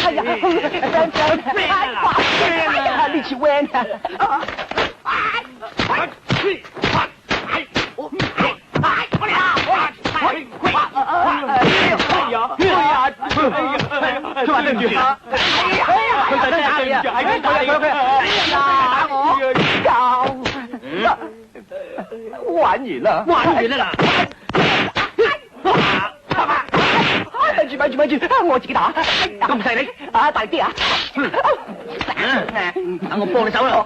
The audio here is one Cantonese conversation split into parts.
哎呀 ，friend，呢次 van 玩完啦，玩完啦嗱！咪住，我自己打，咁細力啊，大啲啊！等我幫你手啦。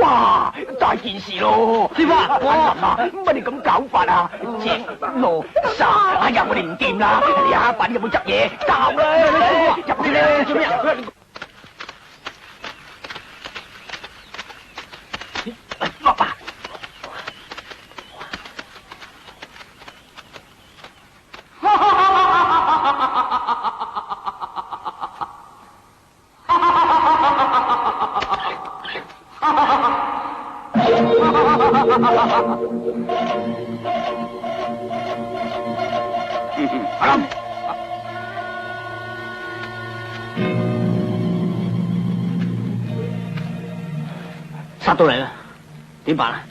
哇！大件事咯，師傅啊，乜你咁搞法啊？正羅沙，哎呀，我哋唔掂啦！呀，快啲有冇執嘢？走啦，入去啦，做咩啊？爸爸。殺到嚟啦，點辦啊？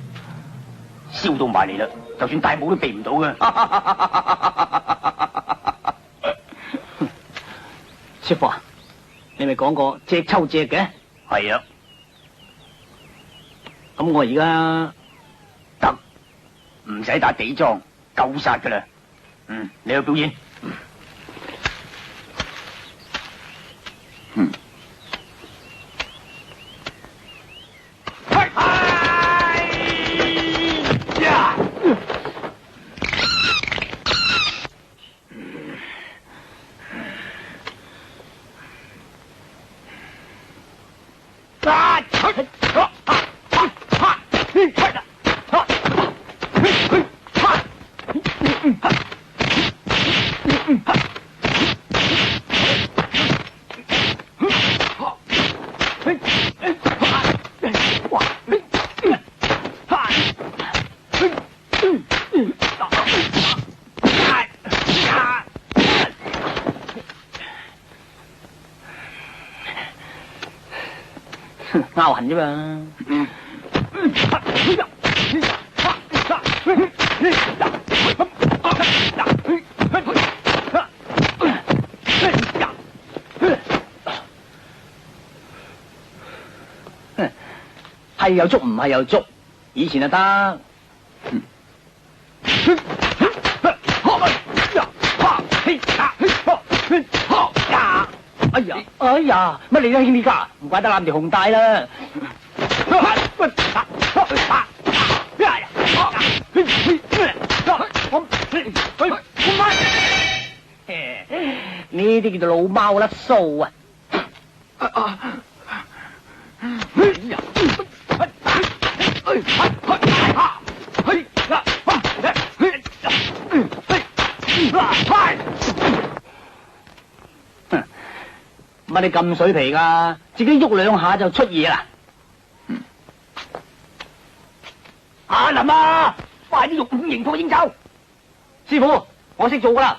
燒到埋嚟啦，就算大帽都避唔到嘅。師傅啊，你咪講過隻抽隻嘅？係啊。咁我而家得，唔使打地裝，夠殺噶啦。你去表演。拗痕啫嘛。係又捉，唔係又捉，以前就得。哎呀，乜你都興呢家，唔怪得攬條紅帶啦。呢啲叫做老貓甩鬚啊！乜你咁水皮噶？自己喐兩下就出嘢啦！阿林啊，快啲用五形破影咒！師傅，我識做噶啦。